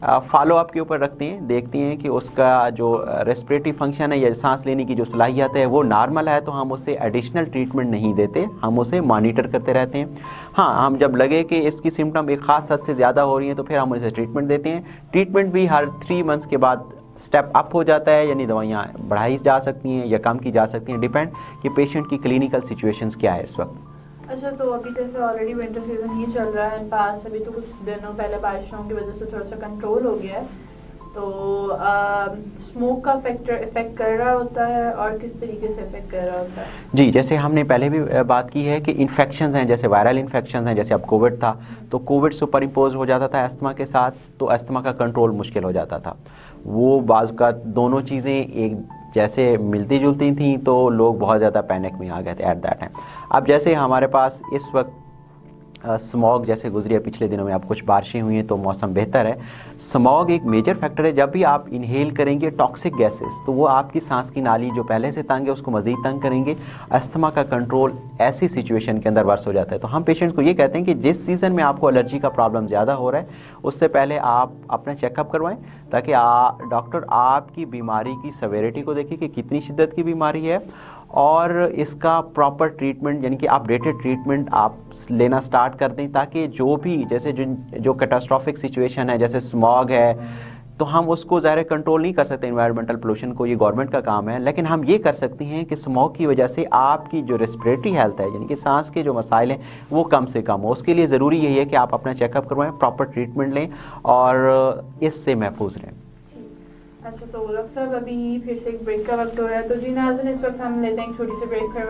फॉलो अप के ऊपर रखते हैं, देखते हैं कि उसका जो रेस्पिरेटरी फंक्शन है या सांस लेने की जो सलाहियत है वो नॉर्मल है, तो हम उसे एडिशनल ट्रीटमेंट नहीं देते, हम उसे मॉनिटर करते रहते हैं। हाँ, हम जब लगे कि इसकी सिम्टम एक ख़ास हद से ज़्यादा हो रही हैं तो फिर हम उसे ट्रीटमेंट देते हैं। ट्रीटमेंट भी हर 3 मंथ्स के बाद स्टेप अप हो जाता है, यानी दवाइयाँ बढ़ाई जा सकती हैं या कम की जा सकती हैं, डिपेंड कि पेशेंट की क्लिनिकल सिचुएशंस क्या है इस वक्त। अच्छा, तो अभी जैसे ऑलरेडी विंटर सीजन ही चल रहा है, पास अभी तो कुछ दिनों पहले बारिशों की वजह से थोड़ा सा कंट्रोल हो गया है, तो स्मोक का फैक्टर इफेक्ट कर रहा होता है और किस तरीके से इफेक्ट कर रहा होता है? जी, जैसे हमने पहले भी बात की है कि इन्फेक्शंस हैं, जैसे वायरल इन्फेक्शंस हैं, जैसे अब कोविड था तो कोविड सुपर इम्पोज हो जाता था अस्थमा के साथ, तो अस्थमा का कंट्रोल मुश्किल हो जाता था। वो बाज़ का दोनों चीज़ें एक जैसे मिलती जुलती थी तो लोग बहुत ज़्यादा पैनिक में आ गए थे एट दैट टाइम। अब जैसे हमारे पास इस वक्त स्मॉग जैसे गुजरी है पिछले दिनों में, अब कुछ बारिशें हुई हैं तो मौसम बेहतर है। स्मॉग एक मेजर फैक्टर है, जब भी आप इनहेल करेंगे टॉक्सिक गैसेस तो वो आपकी सांस की नाली जो पहले से तंग है उसको मज़ीद तंग करेंगे। अस्थमा का कंट्रोल ऐसी सिचुएशन के अंदर वर्स हो जाता है। तो हम पेशेंट को ये कहते हैं कि जिस सीज़न में आपको एलर्जी का प्रॉब्लम ज़्यादा हो रहा है उससे पहले आप अपना चेकअप करवाएं, ताकि डॉक्टर आपकी बीमारी की सवेरिटी को देखे कि कितनी शिद्दत की बीमारी है और इसका प्रॉपर ट्रीटमेंट यानी कि अपडेटेड ट्रीटमेंट आप लेना स्टार्ट कर दें, ताकि जो भी जैसे जो कैटास्ट्रॉफिक सिचुएशन है जैसे स्मॉग है तो हम उसको ज़ाहिर कंट्रोल नहीं कर सकते, इन्वायरमेंटल पोल्यूशन को, ये गवर्नमेंट का काम है, लेकिन हम ये कर सकते हैं कि स्मॉग की वजह से आपकी जो रेस्पिरेटरी हेल्थ है यानी कि सांस के जो मसाइल हैं वो कम से कम हो। उसके लिए ज़रूरी यही है कि आप अपना चेकअप करवाएं, प्रॉपर ट्रीटमेंट लें और इससे महफूज रहें। अच्छा, तो डॉक्टर साहब अभी फिर से एक ब्रेक का वक्त हो रहा है, तो जी नाज़रीन इस वक्त हम लेते हैं एक छोटी सी ब्रेक, फिर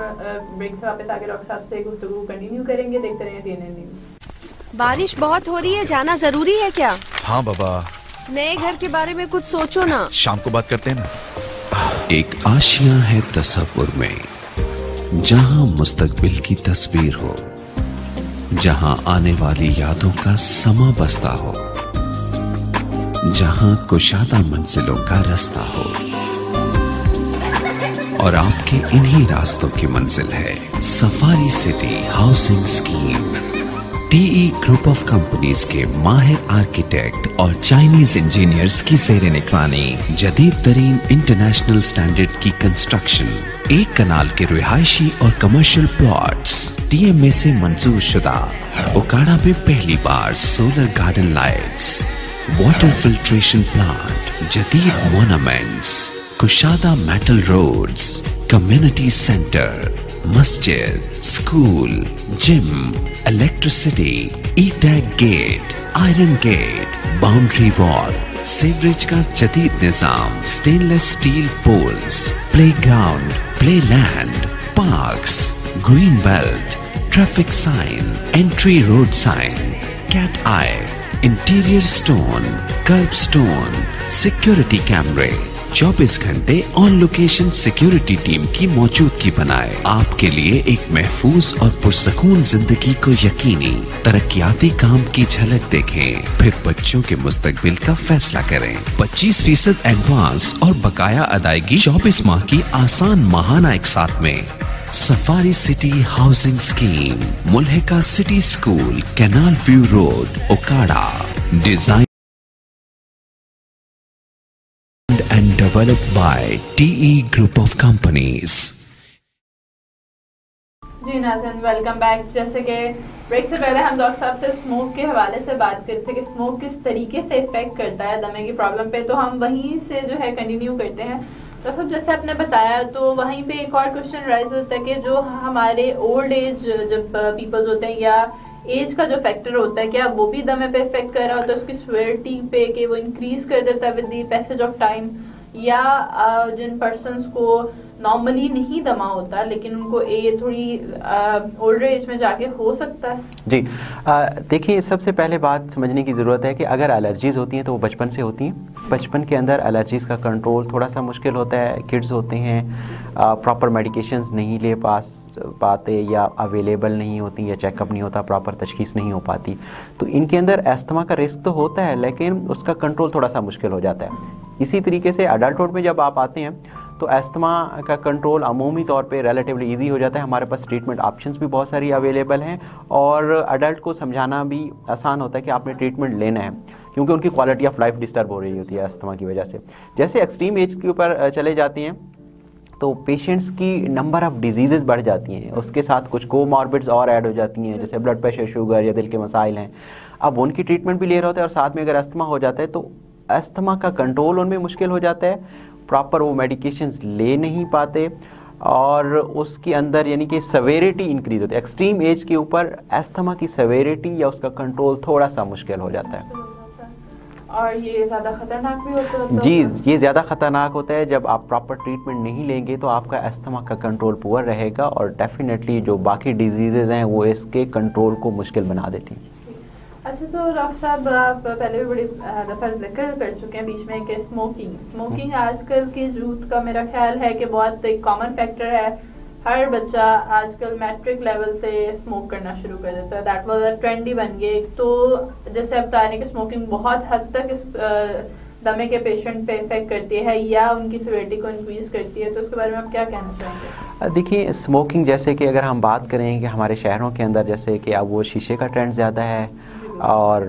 ब्रेक से वापस आके डॉक्टर साहब से गुफ्तगू कंटिन्यू करेंगे। देखते रहिए DNN न्यूज़। बारिश बहुत हो रही है, जाना जरूरी है क्या? हाँ बाबा। नए घर के बारे में कुछ सोचो ना। शाम को बात करते हैं ना। एक आशिया है तसव्वुर में, जहां मुस्तकबिल की तस्वीर हो, जहां आने वाली यादों का समा बसता हो, जहां कुशादा मंजिलों का रास्ता हो, और आपके इन्हीं रास्तों की मंजिल है safari city housing scheme. TE group of companies के माहिर आर्किटेक्ट और चाइनीज इंजीनियर्स की ज़ेरे निगरानी जदीद तरीन इंटरनेशनल स्टैंडर्ड की कंस्ट्रक्शन, एक कनाल के रिहायशी और कमर्शियल प्लॉट्स, TMA से मंजूर शुदा, ओकाड़ा में पहली बार solar garden lights, water filtration plant, जदीद मोनूमेंट्स, कुशादा मेटल रोड्स, कम्युनिटी सेंटर, मस्जिद, school, gym, electricity, e tag gate, iron gate, boundary wall, sewerage का जदीद निजाम, stainless steel poles, playground, play land, parks, green belt, traffic sign, entry road sign, cat eye, interior stone, kerb stone, security कैमरे, 24 घंटे on location security team की मौजूदगी बनाए आपके लिए एक महफूज और पुरसकून जिंदगी को यकीनी। तरक्याती काम की झलक देखें, फिर बच्चों के मुस्तकबिल का फैसला करें। 25% एडवांस और बकाया अदायगी 24 माह की आसान माहाना एक साथ में। Safari city housing scheme, Mulhika city school, canal view road, Okara. Design and developed by TE Group of Companies। जी नाज़रीन वेलकम बैक। जैसे कि ब्रेक से पहले हम डॉक्टर साहब से स्मोक के हवाले से बात करते थे कि स्मोक किस तरीके से इफेक्ट करता है दमे की प्रॉब्लम पे, तो हम वहीं से जो है कंटिन्यू करते हैं। तो सब जैसे आपने बताया, तो वहीं पे एक और क्वेश्चन राइज होता है कि जो हमारे ओल्ड एज जब पीपल्स होते हैं या एज का जो फैक्टर होता है, क्या वो भी दमे पे इफेक्ट कर रहा होता है, उसकी स्वेलिटी पे, कि वो इंक्रीज कर देता है with the passage of time, या जिन पर्सन्स को नॉर्मली नहीं दमा होता लेकिन उनको ये थोड़ी ओल्डर एज में जाके हो सकता है? जी देखिए, सबसे पहले बात समझने की ज़रूरत है कि अगर एलर्जीज़ होती हैं तो वो बचपन से होती हैं। बचपन के अंदर एलर्जीज़ का कंट्रोल थोड़ा सा मुश्किल होता है। किड्स होते हैं, प्रॉपर मेडिकेशंस नहीं ले पाते या अवेलेबल नहीं होती या चेकअप नहीं होता, प्रॉपर तशखीस नहीं हो पाती, तो इनके अंदर अस्थमा का रिस्क तो होता है लेकिन उसका कंट्रोल थोड़ा सा मुश्किल हो जाता है। इसी तरीके से अडल्टहुड में जब आप आते हैं तो अस्थमा का कंट्रोल अमूमी तौर पे रिलेटिवली इजी हो जाता है। हमारे पास ट्रीटमेंट ऑप्शंस भी बहुत सारी अवेलेबल हैं और अडल्ट को समझाना भी आसान होता है कि आपने ट्रीटमेंट लेना है, क्योंकि उनकी क्वालिटी ऑफ लाइफ डिस्टर्ब हो रही होती है अस्थमा की वजह से। जैसे एक्सट्रीम एज के ऊपर चले जाती हैं तो पेशेंट्स की नंबर ऑफ़ डिजीज़ बढ़ जाती हैं, उसके साथ कुछ कोमॉर्बिड्स और ऐड हो जाती हैं, जैसे ब्लड प्रेशर, शुगर या दिल के मसाइल हैं। अब उनकी ट्रीटमेंट भी ले रहे होते हैं और साथ में अगर अस्थमा हो जाता है तो अस्थमा का कंट्रोल उनमें मुश्किल हो जाता है, प्रॉपर वो मेडिकेशंस ले नहीं पाते और उसके अंदर यानी कि सवेरिटी इंक्रीज होती है। एक्सट्रीम एज के ऊपर अस्थमा की सवेरिटी या उसका कंट्रोल थोड़ा सा मुश्किल हो जाता है। और ये ज़्यादा खतरनाक भी होता है? जी, ये ज़्यादा खतरनाक होता है। जब आप प्रॉपर ट्रीटमेंट नहीं लेंगे तो आपका अस्थमा का कंट्रोल पुअर रहेगा और डेफिनेटली जो बाकी डिजीज़ेज़ हैं वो इसके कंट्रोल को मुश्किल बना देती हैं। अच्छा, तो डॉक्टर साहब आप पहले भी बड़ी दफ़ा जिक्र कर चुके हैं बीच में कि स्मोकिंग आजकल की यूथ का मेरा ख्याल है कि बहुत एक कॉमन फैक्टर है। हर बच्चा आजकल मैट्रिक लेवल से स्मोक करना शुरू कर देता है, दैट वाज अ ट्रेंड ही बन गया। तो जैसे आप बता रहे हैं कि स्मोकिंग बहुत हद तक इस दमे के पेशेंट पे इफेक्ट करती है या उनकी सिवियरिटी को इंक्रीज करती है, तो उसके बारे में आप क्या कहना चाहेंगे? देखिए, स्मोकिंग जैसे कि अगर हम बात करें कि हमारे शहरों के अंदर जैसे कि अब वो शीशे का ट्रेंड ज़्यादा है और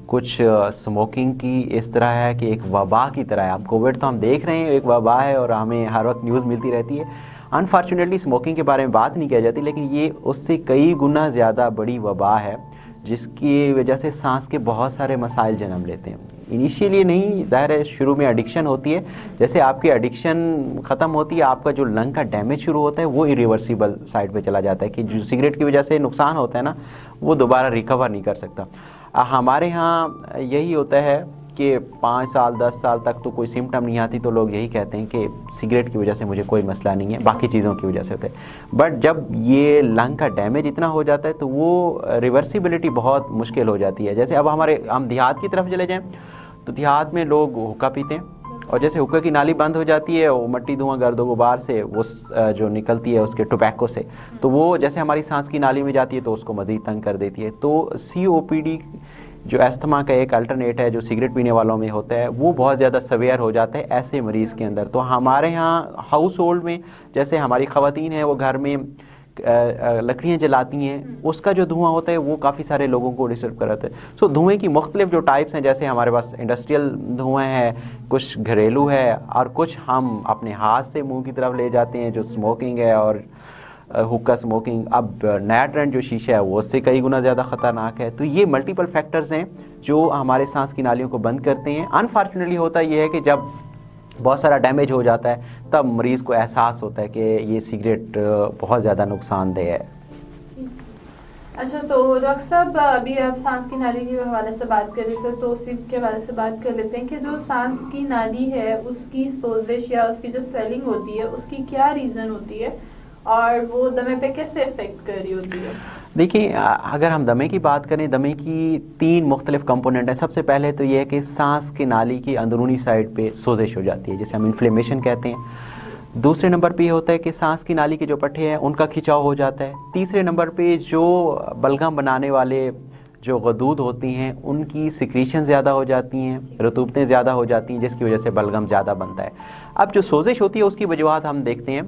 कुछ स्मोकिंग की इस तरह है कि एक वबा की तरह है। अब कोविड तो हम देख रहे हैं एक वबा है और हमें हर वक्त न्यूज़ मिलती रहती है। अनफॉर्चुनेटली स्मोकिंग के बारे में बात नहीं की जाती, लेकिन ये उससे कई गुना ज़्यादा बड़ी वबा है जिसकी वजह से सांस के बहुत सारे मसाइल जन्म लेते हैं। इनिशियली नहीं, ज़ाहिर है शुरू में एडिक्शन होती है, जैसे आपकी एडिक्शन ख़त्म होती है आपका जो लंग का डैमेज शुरू होता है वो इरिवर्सिबल साइड पे चला जाता है कि जो सिगरेट की वजह से नुकसान होता है ना वो दोबारा रिकवर नहीं कर सकता। हमारे यहाँ यही होता है के 5 साल 10 साल तक तो कोई सिम्टम नहीं आती तो लोग यही कहते हैं कि सिगरेट की वजह से मुझे कोई मसला नहीं है, बाकी चीज़ों की वजह से होता है। बट जब ये लंग का डैमेज इतना हो जाता है तो वो रिवर्सिबिलिटी बहुत मुश्किल हो जाती है। जैसे अब हम देहात की तरफ चले जाएँ तो देहात में लोग हुक्का पीते हैं, और जैसे हुक्के की नाली बंद हो जाती है, वो मट्टी धुआं गर्द गुबार से वो जो निकलती है उसके टोबैको से, तो वो जैसे हमारी सांस की नाली में जाती है तो उसको मज़ीद तंग कर देती है। तो COPD जो अस्थमा का एक अल्टरनेट है जो सिगरेट पीने वालों में होता है, वो बहुत ज़्यादा सवेयर हो जाता है ऐसे मरीज़ के अंदर। तो हमारे यहाँ हाउस होल्ड में जैसे हमारी ख़वातीन हैं वो घर में लकड़ियाँ जलाती हैं, उसका जो धुआं होता है वो काफ़ी सारे लोगों को डिस्टर्ब कराता है। सो धुएँ की मुख्तलिफ जो टाइप्स हैं, जैसे हमारे पास इंडस्ट्रियल धुआं है, कुछ घरेलू है, और कुछ हम अपने हाथ से मुंह की तरफ ले जाते हैं जो स्मोकिंग है और हुक्का स्मोकिंग। अब नया ट्रेंड जो शीशा है वो उससे कई गुना ज़्यादा ख़तरनाक है। तो ये मल्टीपल फैक्टर्स हैं जो हमारे सांस की नालियों को बंद करते हैं। अनफॉर्चुनेटली होता ये है कि जब बहुत सारा डैमेज हो जाता है तब मरीज़ को एहसास होता है कि ये सिगरेट बहुत ज़्यादा नुकसानदेह है। अच्छा, तो डॉक्टर साहब अभी आप सांस की नाली के हवाले से बात कर रहे थे, तो उसी के हवाले से बात कर लेते हैं कि जो सांस की नाली है उसकी सोजिश या उसकी जो स्वेलिंग होती है उसकी क्या रीज़न होती है और वो दमे पे कैसे इफ़ेक्ट कर रही होती है? देखिए, अगर हम दमे की बात करें, दमे की 3 मुख्तलिफ कंपोनेंट हैं। सबसे पहले तो ये है कि सांस की नाली की अंदरूनी साइड पे सोजिश हो जाती है जिसे हम इन्फ्लेमेशन कहते हैं। दूसरे नंबर पे ये होता है कि सांस की नाली के जो पट्टे हैं उनका खिंचाव हो जाता है। तीसरे नंबर पे जो बलगम बनाने वाले जो गदूद होती हैं उनकी सिक्रीशन ज़्यादा हो जाती हैं, रतूबतें ज़्यादा हो जाती हैं, जिसकी वजह से बलगम ज़्यादा बनता है। अब जो सोजिश होती है उसकी वजूहात हम देखते हैं।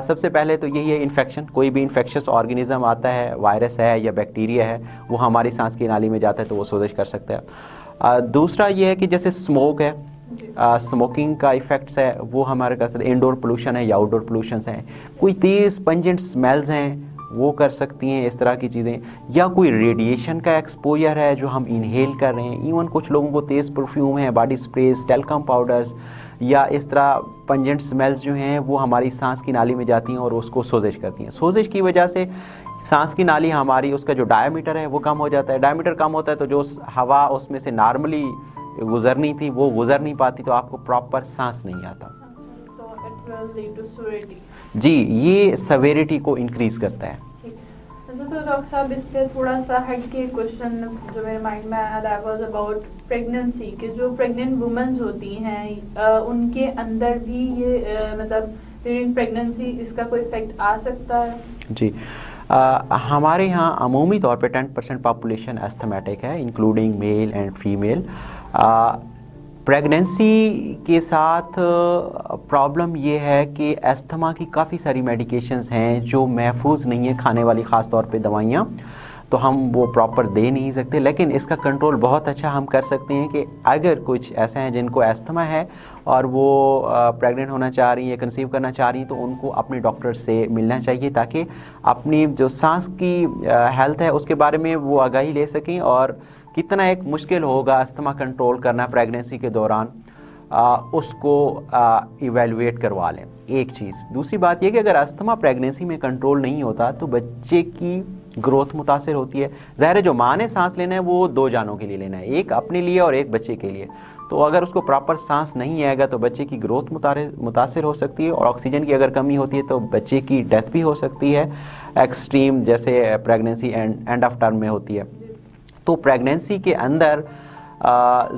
सबसे पहले तो यही है इन्फेक्शन। कोई भी इन्फेक्शस ऑर्गेनिज्म आता है, वायरस है या बैक्टीरिया है, वो हमारी सांस की नाली में जाता है तो वो सोजिश कर सकता है। दूसरा ये है कि जैसे स्मोक है, स्मोकिंग का इफ़ेक्ट्स है वो हमारे कर सकते हैं। इंडोर पोल्यूशन है या आउटडोर पोल्यूशन हैं, कोई तेज़ पंजेंट स्मेल्स हैं वो कर सकती हैं, इस तरह की चीज़ें, या कोई रेडिएशन का एक्सपोजर है जो हम इनहेल कर रहे हैं। इवन कुछ लोगों को तेज़ परफ्यूम है, बॉडी स्प्रेस, टेल्कम पाउडर्स या इस तरह पंजेंट स्मेल्स जो हैं वो हमारी सांस की नाली में जाती हैं और उसको सोजिश करती हैं। सोजिश की वजह से सांस की नाली हमारी, उसका जो डायमीटर है वो कम हो जाता है। डायमीटर कम होता है तो जो हवा उसमें से नॉर्मली गुजरनी थी वो गुजर नहीं पाती, तो आपको प्रॉपर सांस नहीं आता। जी, ये सवेरिटी को इंक्रीज करता है। अच्छा, तो डॉक्टर साहब इससे थोड़ा सा हट के क्वेश्चन जो मेरे माइंड में आया दैट वाज अबाउट प्रेगनेंसी, कि जो प्रेग्नेंट वुमेन्स होती हैं उनके अंदर भी ये मतलब ड्यूरिंग प्रेगनेंसी इसका कोई इफेक्ट आ सकता है? जी, हमारे यहाँ अमूमी तौर पे 10% पॉपुलेशन एस्थमेटिक है, including male and female. Pregnancy के साथ प्रॉब्लम ये है कि अस्थमा की काफ़ी सारी मेडिकेशंस हैं जो महफूज नहीं है, खाने वाली ख़ास तौर पे दवाइयाँ, तो हम वो प्रॉपर दे नहीं सकते। लेकिन इसका कंट्रोल बहुत अच्छा हम कर सकते हैं कि अगर कुछ ऐसे हैं जिनको अस्थमा है और वो प्रेग्नेंट होना चाह रही है, कंसीव करना चाह रही हैं, तो उनको अपने डॉक्टर से मिलना चाहिए ताकि अपनी जो सांस की हेल्थ है उसके बारे में वो आगाही ले सकें, और कितना एक मुश्किल होगा अस्थमा कंट्रोल करना प्रेगनेंसी के दौरान, उसको इवेलुएट करवा लें। एक चीज़। दूसरी बात यह कि अगर अस्थमा प्रेगनेंसी में कंट्रोल नहीं होता तो बच्चे की ग्रोथ मुतासर होती है। ज़ाहिर है जो माँ ने सांस लेना है वो 2 जानों के लिए लेना है, एक अपने लिए और एक बच्चे के लिए। तो अगर उसको प्रॉपर सांस नहीं आएगा तो बच्चे की ग्रोथ मुतासर हो सकती है, और ऑक्सीजन की अगर कमी होती है तो बच्चे की डेथ भी हो सकती है, एक्सट्रीम जैसे प्रेगनेंसी एंड ऑफ टर्म में होती है। तो प्रेगनेंसी के अंदर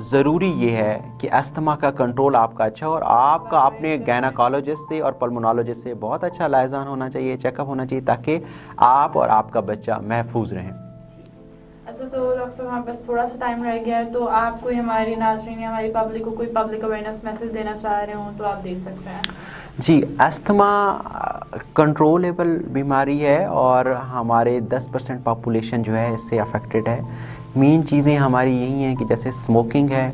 ज़रूरी ये है कि अस्थमा का कंट्रोल आपका अच्छा हो, और आपका अपने गायनेकोलॉजिस्ट से और पल्मोनोलॉजिस्ट से बहुत अच्छा लाइजान होना चाहिए, चेकअप होना चाहिए, ताकि आप और आपका बच्चा महफूज रहें। अच्छा, तो डॉक्टर साहब हमारे पास थोड़ा सा टाइम रह गया है, तो आप कोई हमारी नाज़रीन या हमारी पब्लिक को कोई पब्लिक अवेयरनेस मैसेज देना चाह रहे हो तो आप दे सकते हैं। जी, अस्थमा कंट्रोलेबल बीमारी है और हमारे 10% पॉपुलेशन जो है इससे अफेक्टेड है। मेन चीज़ें हमारी यही हैं कि जैसे स्मोकिंग है,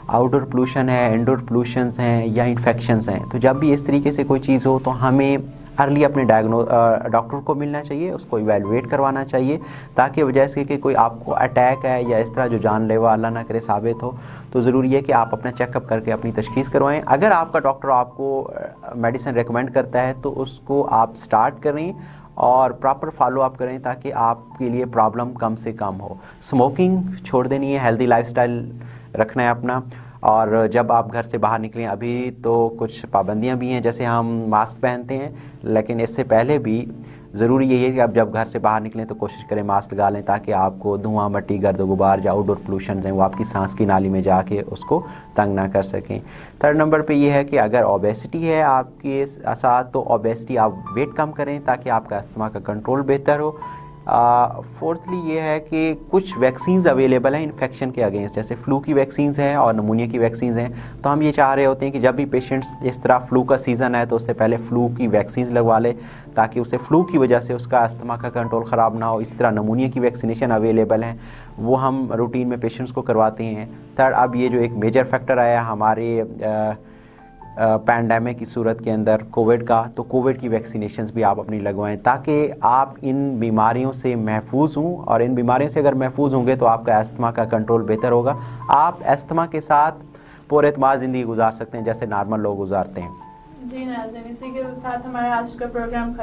आउटडोर पोल्यूशन है, इंडोर पोल्यूशंस हैं या इन्फेक्शंस हैं। तो जब भी इस तरीके से कोई चीज़ हो तो हमें अर्ली अपने डॉक्टर को मिलना चाहिए, उसको इवैल्यूएट करवाना चाहिए, ताकि वजह से कि कोई आपको अटैक है या इस तरह जो जानलेवा अल्लाह ना करे साबित हो, तो ज़रूरी है कि आप अपना चेकअप करके अपनी तशख़ीस करवाएं। अगर आपका डॉक्टर आपको मेडिसिन रेकमेंड करता है तो उसको आप स्टार्ट करें और प्रॉपर फॉलो अप करें ताकि आपके लिए प्रॉब्लम कम से कम हो। स्मोकिंग छोड़ देनी है, हेल्दी लाइफस्टाइल रखना है अपना। और जब आप घर से बाहर निकलें, अभी तो कुछ पाबंदियां भी हैं, जैसे हम मास्क पहनते हैं, लेकिन इससे पहले भी ज़रूरी यही है कि आप जब घर से बाहर निकलें तो कोशिश करें मास्क लगा लें, ताकि आपको धुआं, मट्टी, गर्द, गुबार या आउटडोर पोल्यूशन है वो आपकी सांस की नाली में जाके उसको तंग ना कर सकें। थर्ड नंबर पे ये है कि अगर ओबेसिटी है आपके साथ, तो ओबेसिटी आप वेट कम करें ताकि आपका अस्थमा का कंट्रोल बेहतर हो। फोर्थली ये है कि कुछ वैक्सीन्स अवेलेबल हैं इन्फेक्शन के अगेंस्ट, जैसे फ्लू की वैक्सीन्स हैं और नमूनिया की वैक्सीन्स हैं। तो हम ये चाह रहे होते हैं कि जब भी पेशेंट्स इस तरह फ्लू का सीज़न है तो उससे पहले फ्लू की वैक्सीन्स लगवा ले, ताकि उसे फ्लू की वजह से उसका अस्थमा का कंट्रोल ख़राब ना हो। इस तरह नमूनिया की वैक्सीनेशन अवेलेबल हैं, वो हम रूटीन में पेशेंट्स को करवाते हैं। थर्ड, अब ये जो एक मेजर फैक्टर आया हमारे पैंडेमिक की सूरत के अंदर कोविड का, तो कोविड की वैक्सीनेशंस भी आप अपनी लगवाएं, ताकि आप इन बीमारियों से महफूज हों। और इन बीमारियों से अगर महफूज होंगे तो आपका अस्थमा का कंट्रोल बेहतर होगा। आप अस्थमा के साथ पुरएतमाद ज़िंदगी गुजार सकते हैं जैसे नॉर्मल लोग गुजारते हैं। जी नाज़रीन, इसी के साथ हमारा आज का प्रोग्राम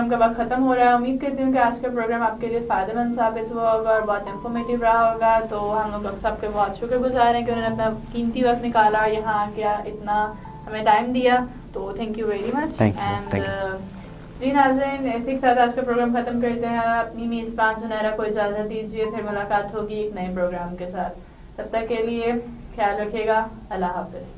का वक्त ख़त्म हो रहा है। उम्मीद करती हूँ कि आज का प्रोग्राम आपके लिए फ़ायदेमंद साबित हुआ होगा और बहुत इन्फॉर्मेटिव रहा होगा। तो हम लोग डॉक्टर साहब के बहुत शुक्रगुजार हैं कि उन्होंने अपना कीमती वक्त निकाला और यहाँ आके इतना हमें टाइम दिया, तो thank you very much. And जी नाज़रीन, इसी के साथ आज का प्रोग्राम ख़त्म करते हैं। अपनी मेज़बान सुनहरा को इजाज़त दीजिए, फिर मुलाकात होगी एक नए प्रोग्राम के साथ। तब तक के लिए ख्याल रखिएगा। अल्लाह हाफ़िज़।